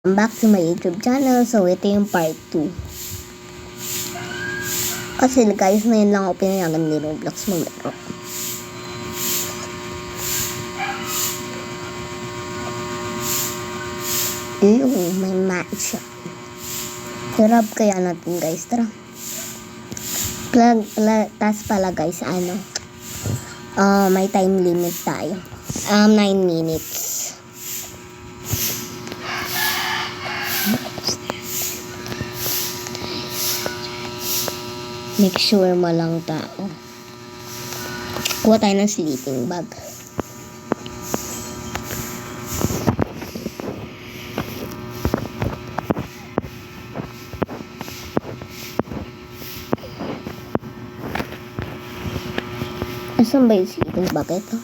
Back to my YouTube channel. So, ito yung part 2. Kasi guys, ngayon lang ako pinayagan ni Roblox maglaro. May match. Hirap kaya natin guys. Tara. Tas pala guys, may time limit tayo. 9 minutes. Make sure malang tao. Kuha tayo ng sleeping bag. Asan ba yung sleeping bag ito?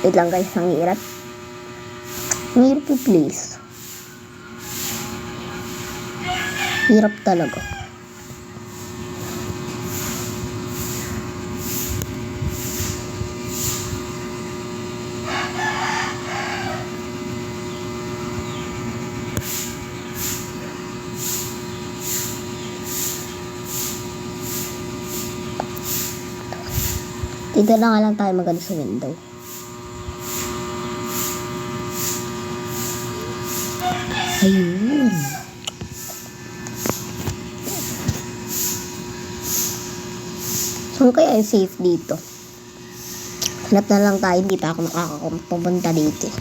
Wait lang guys, ang hirap. Ang hirap i-place. Hirap talaga. Dito na nga lang tayo magano sa window. Ayun. So, kaya yung safe dito. Hanap na lang tayo. Hindi pa ako nakakapunta dito.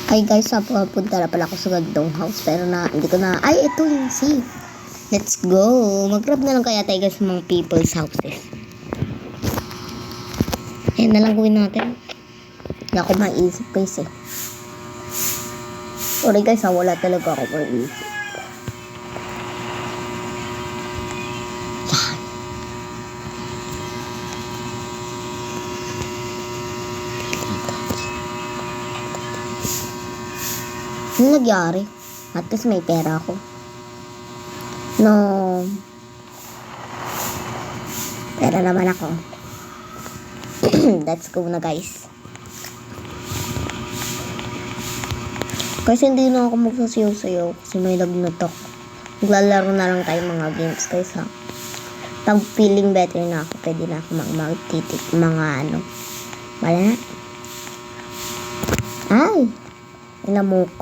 Ay guys, punta na pala ako sa gandong house. Pero hindi ko na. Ay, ito yung safe. Let's go. Mag-grab na lang kaya tayo guys sa mga people's houses. Ayan na lang gawin natin. Hindi ako maisip guys eh. Sorry guys, wala talaga ako maisip. Yan. Ano nagyari? At least may pera ako. No. Pera naman ako. Let's go na guys. Kasi hindi na ako magsasayaw-sayaw kasi may lagnat ako. Maglalaro na lang tayo mga games guys ha. Pag feeling better na ako, pwede na ako magtitik mga wala na. Ay! Inamok.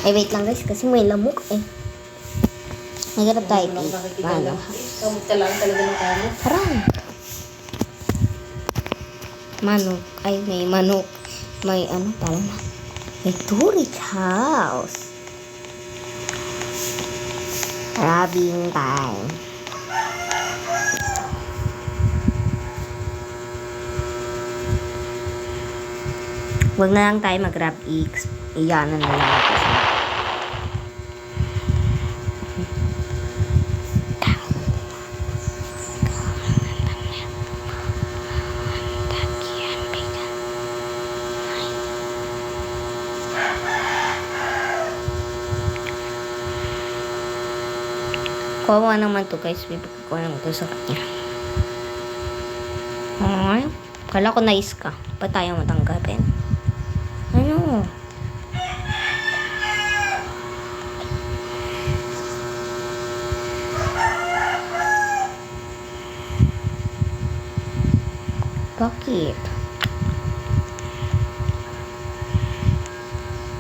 Ay wait lang guys kasi may lamok eh. Nagarap tayo eh. Paano? Kamusta lang talaga ng kamo? Parang manok. Ay, may manok. May pala na. May tourist house. Grabbing time. Huwag na lang tayo mag-grab X. Iyanan na lang natin. Kawawa naman to guys. Bibigyan ko naman to sa kanya. Ay, kala ko nice ka. Pa tayo matanggapin. Ano? Bakit?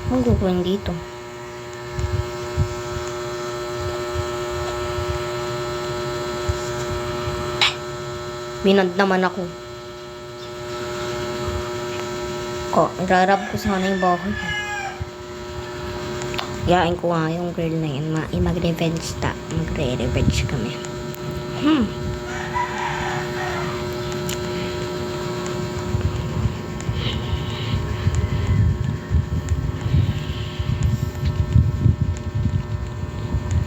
Ang gagawin dito? Binad naman ako. Rarab ko sana yung bahay. Yain ko nga yung girl na yun. Mag-revenge Magre-revenge kami.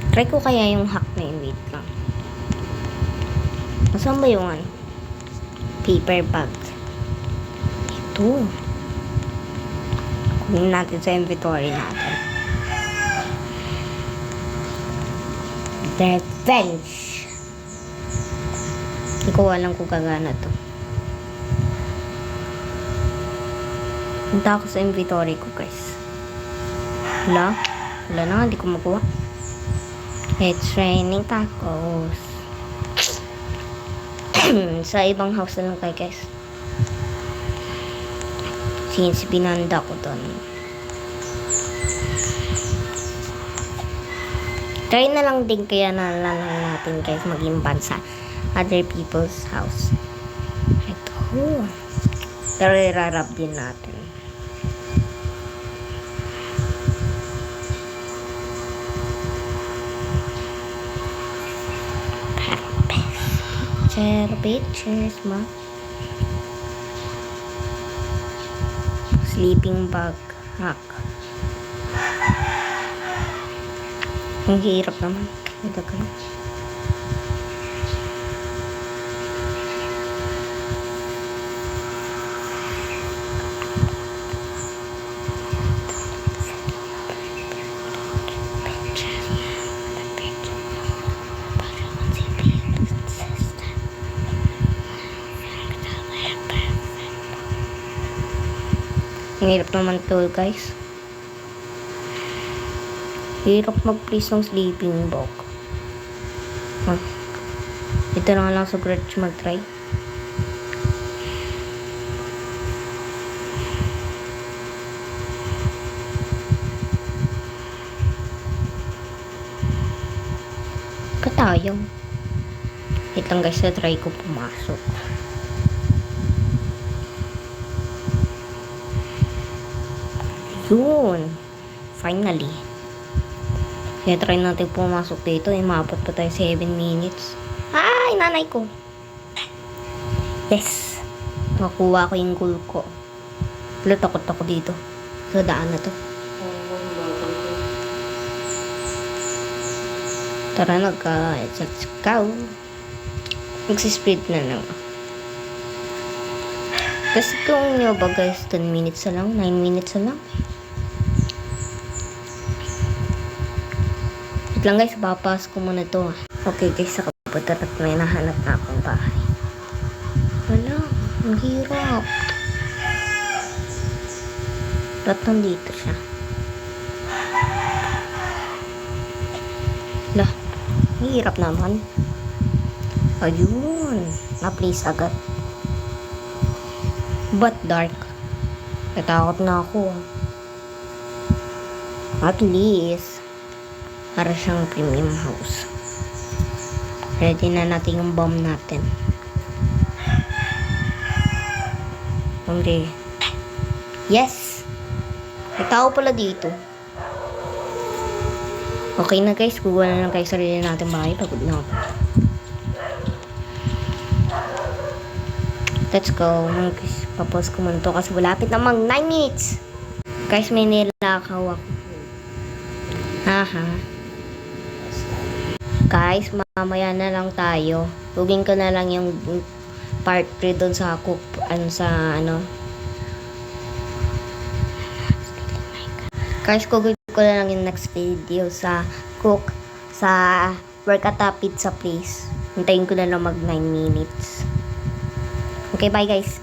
Try ko kaya yung hack na yun. Wait lang. Nasaan ba yung paper bag. Ito. Kunin natin sa inventory natin. Revenge. Hindi ko alam kung gagana to. Punta ako sa inventory ko, guys. Wala na nga, hindi ko makuha. It's raining tacos. Sa ibang house na lang kayo, guys. Since binanda ko doon. Try na lang din kaya na lang natin, guys, maging bansa other people's house. Ito. Pero irarap din natin. Pictures, ma. Sleeping bag hack. Ang hirap naman. Ito ka. Ang hirap naman to, guys. Hirap mag-place ng sleeping bag. Ito na lang sa Gretch mag-try. Katayang. Wait lang, guys, na-try ko pumasok. Yun. Finally. Kaya try natin pumasok dito. Maabot pa tayo 7 minutes. Ay, nanay ko. Yes. Nakuha ko yung goal ko. Wala, takot ako dito. Sa daan na to. Tara, let's go. Magsispeed na lang. Kasi kung nyo ba, guys, 10 minutes na lang, 9 minutes na lang. Wait lang, guys, papas ko muna to. Okay, guys, sa kaputat at may nahanap na akong bahay. Wala, ang hirap. Ba't nandito siya? Wala, ang hirap naman. Ayun, na-place agad. But dark. Natakot na ako. At least, para siyang premium house. Ready na natin yung bomb natin. Okay. Yes! May tao pala dito. Okay na, guys. Kuha na lang kayo sarili natin bahay. Pagod na ako. Let's go. Guys, papos ko muna to kasi malapit namang 9 minutes. Guys, may nilakaw ako. Haha. Guys, mamaya na lang tayo. Lugin ko na lang yung part 3 doon sa cook. Guys, gugulin ko na lang yung next video sa cook sa Workata Pizza Place. Hintayin ko na lang mag 9 minutes. Okay, bye guys.